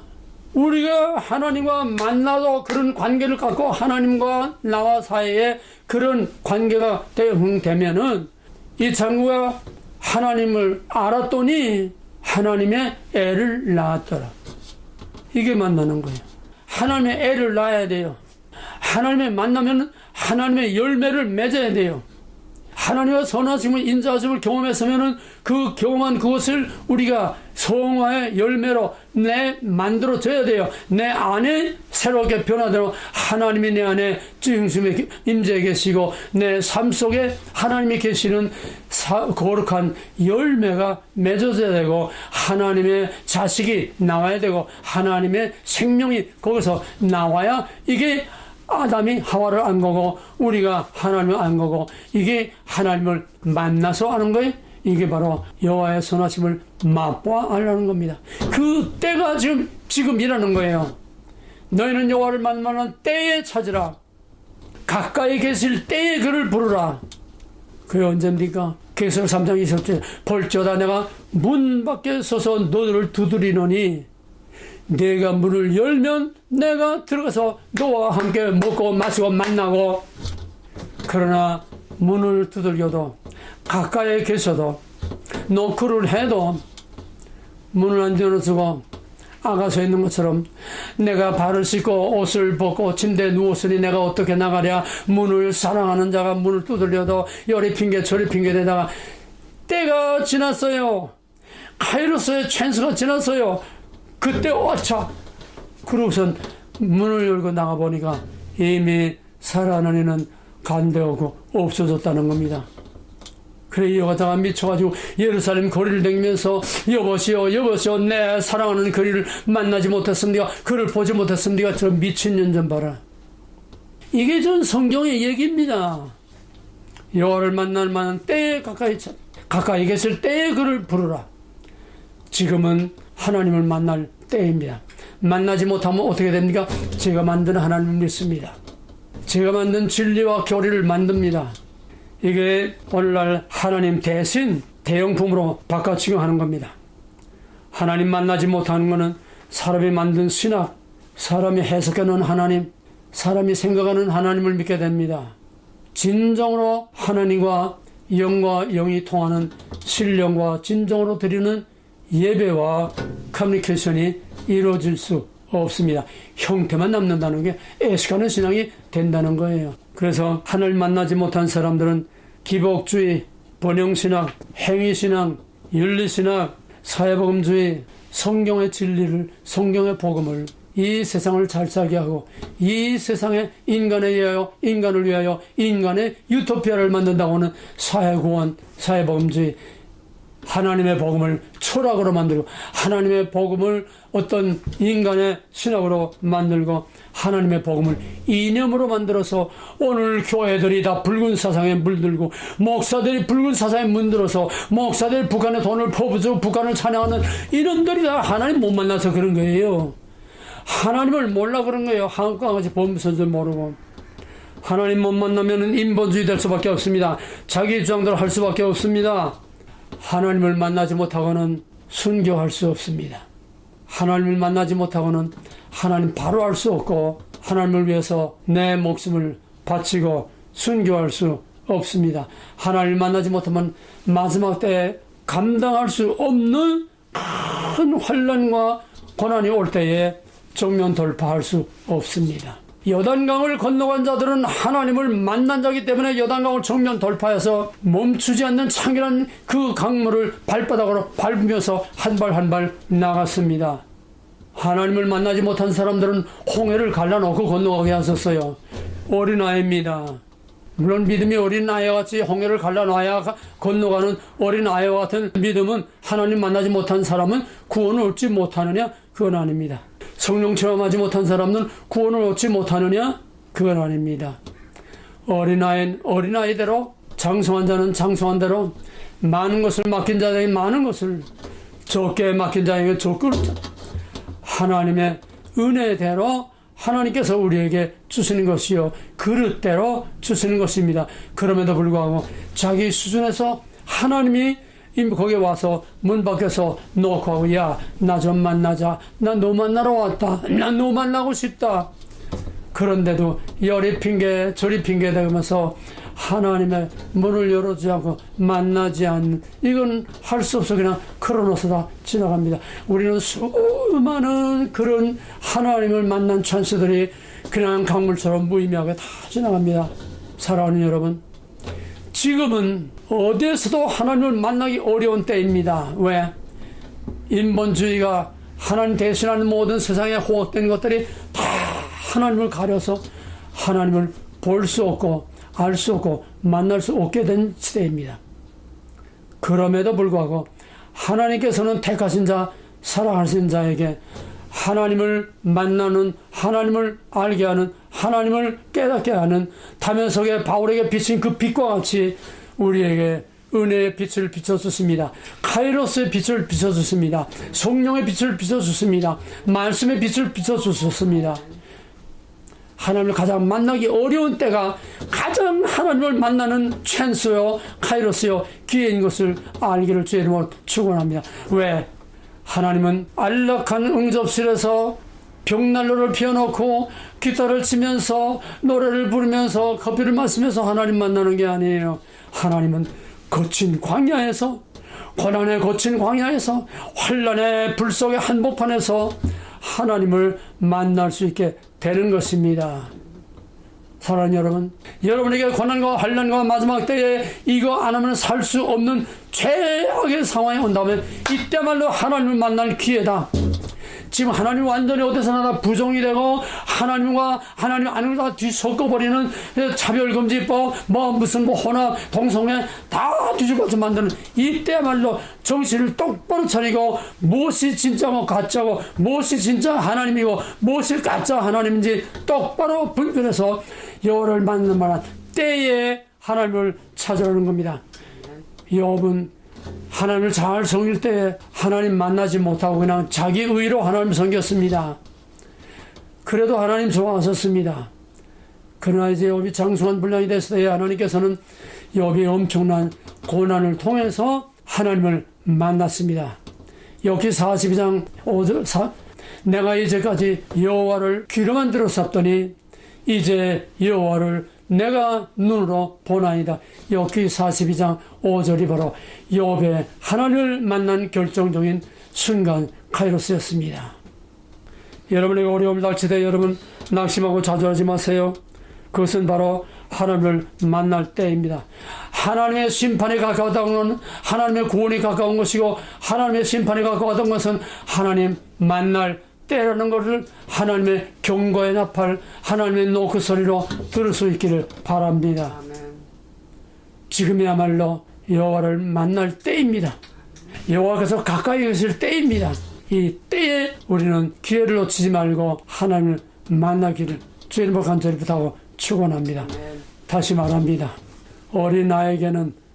우리가 하나님과 만나서 그런 관계를 갖고 하나님과 나와 사이에 그런 관계가 되면은 이 창구가 하나님을 알았더니 하나님의 애를 낳았더라. 이게 만나는 거예요. 하나님의 애를 낳아야 돼요. 하나님의 만나면 하나님의 열매를 맺어야 돼요. 하나님과 선하심을 인자하심을 경험했으면은 그 경험한 그것을 우리가 성화의 열매로 만들어져야 돼요. 내 안에 새롭게 변화되고 하나님이 내 안에 중심에 임재해 계시고 내 삶 속에 하나님이 계시는 거룩한 열매가 맺어져야 되고 하나님의 자식이 나와야 되고 하나님의 생명이 거기서 나와야 이게 아담이 하와를 안 거고 우리가 하나님을 안 거고 이게 하나님을 만나서 아는 거예요. 이게 바로 여호와의 선하심을 맛보아 알라는 겁니다. 그 때가 지금이라는 거예요. 너희는 여호와를 만나는 때에 찾으라. 가까이 계실 때에 그를 부르라. 그게 언제입니까? 계시록 3장 20절 볼지어다 내가 문 밖에 서서 너를 두드리노니 내가 문을 열면 내가 들어가서 너와 함께 먹고 마시고 만나고, 그러나 문을 두들겨도 가까이 계셔도 노크를 해도 문을 안 열어주고 아가서 있는 것처럼 내가 발을 씻고 옷을 벗고 침대에 누웠으니 내가 어떻게 나가랴. 문을 사랑하는 자가 문을 두들려도 요리 핑계 저리 핑계 대다가 때가 지났어요. 카이로스의 찬스가 지났어요. 그때 어차 그러고선 문을 열고 나가보니까 이미 살아난 이는 간대하고 없어졌다는 겁니다. 그래 이 여자가 미쳐가지고 예루살렘 거리를 다니면서 여보시오 여보시오 내 사랑하는 그리를 만나지 못했습니까? 그를 보지 못했습니까? 저 미친년 좀 봐라. 이게 전 성경의 얘기입니다. 여호와를 만날 만한 때에 가까이 계실 때에 그를 부르라. 지금은 하나님을 만날 때입니다. 만나지 못하면 어떻게 됩니까? 제가 만든 하나님을 믿습니다. 제가 만든 진리와 교리를 만듭니다. 이게 오늘날 하나님 대신 대형품으로 바꿔치기 하는 겁니다. 하나님 만나지 못하는 것은 사람이 만든 신학, 사람이 해석해놓은 하나님, 사람이 생각하는 하나님을 믿게 됩니다. 진정으로 하나님과 영과 영이 통하는 신령과 진정으로 드리는 예배와 커뮤니케이션이 이루어질 수 없습니다. 형태만 남는다는 게 애식하는 신앙이 된다는 거예요. 그래서 하늘 만나지 못한 사람들은 기복주의, 번영신학, 행위신학, 윤리신학, 사회복음주의, 성경의 진리를, 성경의 복음을 이 세상을 잘 살게 하고 이 세상에 인간을 위하여 인간의 유토피아를 만든다고 하는 사회구원, 사회복음주의, 하나님의 복음을 철학으로 만들고 하나님의 복음을 어떤 인간의 신학으로 만들고 하나님의 복음을 이념으로 만들어서 오늘 교회들이 다 붉은 사상에 물들고 목사들이 붉은 사상에 물들어서 목사들이 북한의 돈을 퍼부어주고 북한을 찬양하는 이런들이 다 하나님 못 만나서 그런 거예요. 하나님을 몰라 그런 거예요. 한국과 같이 범선도 모르고 하나님 못 만나면 인본주의 될 수밖에 없습니다. 자기 주장대로 할 수밖에 없습니다. 하나님을 만나지 못하고는 순교할 수 없습니다. 하나님을 만나지 못하고는 하나님 바로 알 수 없고 하나님을 위해서 내 목숨을 바치고 순교할 수 없습니다. 하나님을 만나지 못하면 마지막 때에 감당할 수 없는 큰 환난과 고난이 올 때에 정면 돌파할 수 없습니다. 요단강을 건너간 자들은 하나님을 만난 자이기 때문에 요단강을 정면 돌파해서 멈추지 않는 창이란 그 강물을 발바닥으로 밟으면서 한 발 한 발 나갔습니다. 하나님을 만나지 못한 사람들은 홍해를 갈라놓고 건너가게 하셨어요. 어린아이입니다. 물론 믿음이 어린아이와 같이 홍해를 갈라놔야 건너가는 어린아이와 같은 믿음은 하나님 만나지 못한 사람은 구원을 얻지 못하느냐? 그건 아닙니다. 성령 체험하지 못한 사람은 구원을 얻지 못하느냐? 그건 아닙니다. 어린아이는 어린아이대로, 장성한 자는 장성한 대로, 많은 것을 맡긴 자에게 많은 것을, 적게 맡긴 자에게 적게, 하나님의 은혜대로 하나님께서 우리에게 주시는 것이요, 그릇대로 주시는 것입니다. 그럼에도 불구하고 자기 수준에서 하나님이 거기에 와서 문 밖에서 놓고 하고, 야, 나 좀 만나자. 나 너 만나러 왔다. 나 너 만나고 싶다. 그런데도 여리 핑계 저리 핑계 대면서 하나님의 문을 열어주지 않고 만나지 않는, 이건 할 수 없어. 그냥 크로노스다 지나갑니다. 우리는 수많은 그런 하나님을 만난 찬스들이 그냥 강물처럼 무의미하게 다 지나갑니다. 사랑하는 여러분, 지금은 어디에서도 하나님을 만나기 어려운 때입니다. 왜? 인본주의가 하나님 대신하는 모든 세상에 호흡된 것들이 다 하나님을 가려서 하나님을 볼 수 없고 알 수 없고 만날 수 없게 된 시대입니다. 그럼에도 불구하고 하나님께서는 택하신 자, 사랑하신 자에게 하나님을 만나는, 하나님을 알게 하는, 하나님을 깨닫게 하는 다면석의 바울에게 비친 그 빛과 같이 우리에게 은혜의 빛을 비춰주십니다. 카이로스의 빛을 비춰주십니다. 성령의 빛을 비춰주십니다. 말씀의 빛을 비춰주셨습니다. 하나님을 가장 만나기 어려운 때가 가장 하나님을 만나는 찬스요, 카이로스요, 기회인 것을 알기를 주의 이름으로 축원합니다. 왜? 하나님은 안락한 응접실에서 벽난로를 피워놓고 기타를 치면서 노래를 부르면서 커피를 마시면서 하나님 만나는 게 아니에요. 하나님은 거친 광야에서, 고난의 거친 광야에서, 환난의 불 속의 한복판에서 하나님을 만날 수 있게 되는 것입니다. 사랑하는 여러분, 여러분에게 고난과 환난과 마지막 때에 이거 안 하면 살 수 없는 최악의 상황이 온다면 이때말로 하나님을 만날 기회다. 지금 하나님 완전히 어디서나 부정이 되고 하나님과 하나님 아닌 걸 다 뒤섞어버리는 차별금지법, 무슨 혼합, 동성애 다 뒤집어서 만드는 이때말로 정신을 똑바로 차리고 무엇이 진짜고 가짜고 무엇이 진짜 하나님이고 무엇이 가짜 하나님인지 똑바로 분별해서 여호와를 만날 만한 때에 하나님을 찾아오는 겁니다. 욥은 하나님을 잘 섬길 때에 하나님 만나지 못하고 그냥 자기 의로 하나님 섬겼습니다. 그래도 하나님 좋아하셨습니다. 그러나 이제 욥이 장수한 분량이 됐을 때 하나님께서는 욥이 엄청난 고난을 통해서 하나님을 만났습니다. 역시 42장 5절, 내가 이제까지 여호와를 귀로만 들었었더니 이제 여호와를 내가 눈으로 보나이다. 욥기 42장 5절이 바로 욥의 하나님을 만난 결정적인 순간 카이로스였습니다. 여러분에게 어려움을 닥치되 여러분 낙심하고 좌절하지 마세요. 그것은 바로 하나님을 만날 때입니다. 하나님의 심판이 가까웠다는 것은 하나님의 구원이 가까운 것이고 하나님의 심판이 가까웠던 것은 하나님 만날 때라는 것을 하나님의 경고의 나팔, 하나님의 노크 소리로 들을 수 있기를 바랍니다. 지금이야말로 여호와를 만날 때입니다. 여호와께서 가까이 계실 때입니다. 이 때에 우리는 기회를 놓치지 말고 하나님을 만나기를 주님을 간절히 부탁하고 축원합니다. 다시 말합니다.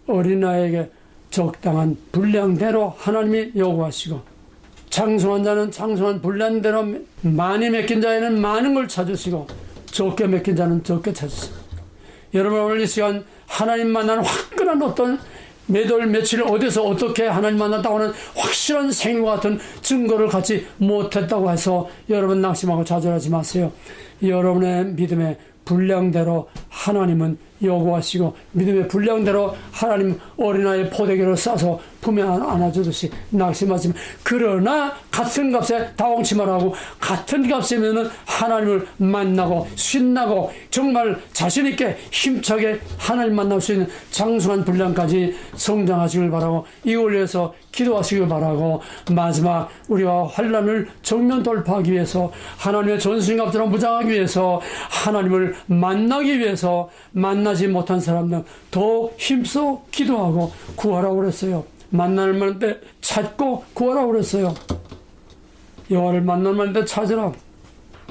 어린아이에게 적당한 분량대로 하나님이 요구하시고 장수한 자는 장수한 분량대로 많이 맡긴 자에는 많은 걸 찾으시고 적게 맡긴 자는 적게 찾으시고 여러분 오늘 이 시간 하나님 만나는 화끈한 어떤 매달 며칠 어디서 어떻게 하나님 만났다고 하는 확실한 생일과 같은 증거를 갖지 못했다고 해서 여러분 낙심하고 좌절하지 마세요. 여러분의 믿음의 분량대로 하나님은 요구하시고 믿음의 분량대로 하나님 어린아이 포대기를 싸서 품에 안아주듯이 낙심하지만, 그러나 같은 값에 당황치 말하고 같은 값이면은 하나님을 만나고 신나고 정말 자신있게 힘차게 하나님 만날 수 있는 장수한 분량까지 성장하시길 바라고, 이걸 위해서 기도하시길 바라고, 마지막 우리가 환난을 정면 돌파하기 위해서 하나님의 전신갑주로 무장하기 위해서 하나님을 만나기 위해서 만나지 못한 사람들 더 힘써 기도하고 구하라고 그랬어요. 만날 만한 때 찾고 구하라고 그랬어요. 여호와를 만날 만한 때 찾으라.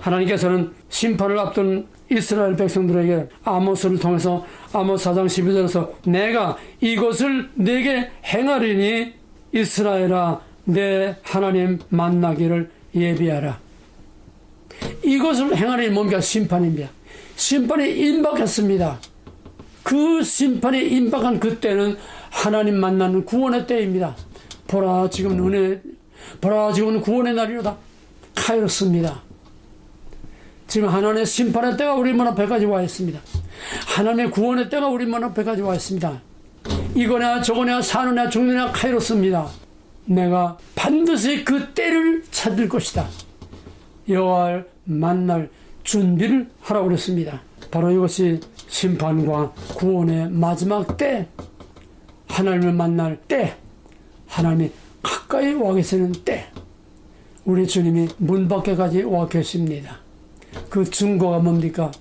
하나님께서는 심판을 앞둔 이스라엘 백성들에게 아모스를 통해서 아모스 4장 12절에서 내가 이것을 내게 행하리니 이스라엘아 내 하나님 만나기를 예비하라. 이것을 행하리니 뭡니까? 심판입니다. 심판이 임박했습니다. 그 심판이 임박한 그때는 하나님 만나는 구원의 때입니다. 보라 지금은 은혜, 보라 지금은 구원의 날이로다. 카이로스입니다. 지금 하나님의 심판의 때가 우리 문 앞에까지 와 있습니다. 하나님의 구원의 때가 우리 문 앞에까지 와 있습니다. 이거냐 저거냐 사느냐 죽느냐 카이로스입니다. 내가 반드시 그 때를 찾을 것이다. 여호와를 만날 준비를 하라고 그랬습니다. 바로 이것이 심판과 구원의 마지막 때, 하나님을 만날 때, 하나님이 가까이 와 계시는 때, 우리 주님이 문 밖에까지 와 계십니다. 그 증거가 뭡니까?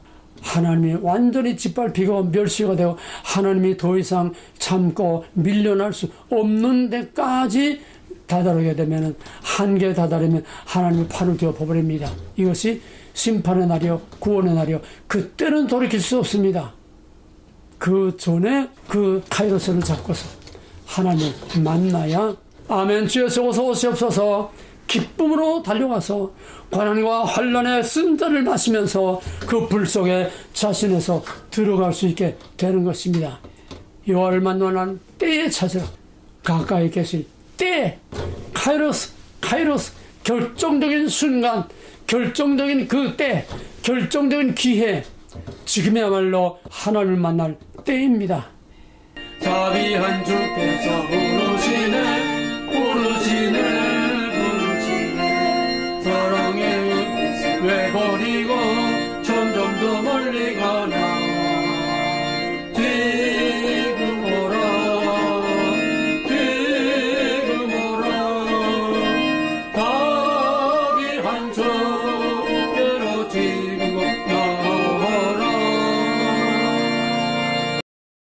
하나님이 완전히 짓밟히고 멸시가 되고 하나님이 더 이상 참고 밀려날 수 없는 데까지 다다르게 되면, 한계에 다다르면 하나님이 팔을 뒤엎어버립니다. 이것이 심판의 날이요 구원의 날이요, 그때는 돌이킬 수 없습니다. 그 전에 그 카이로스를 잡고서 하나님을 만나야, 아멘 주여서 어서 오시옵소서, 기쁨으로 달려가서 고난과 환난의 쓴자를 마시면서 그 불 속에 자신에서 들어갈 수 있게 되는 것입니다. 여호와를 만나는 때에 찾으라. 가까이 계신 때, 카이로스, 결정적인 순간, 결정적인 그 때, 결정적인 기회, 지금이야말로 하나님을 만날 때입니다. 자비한 주께서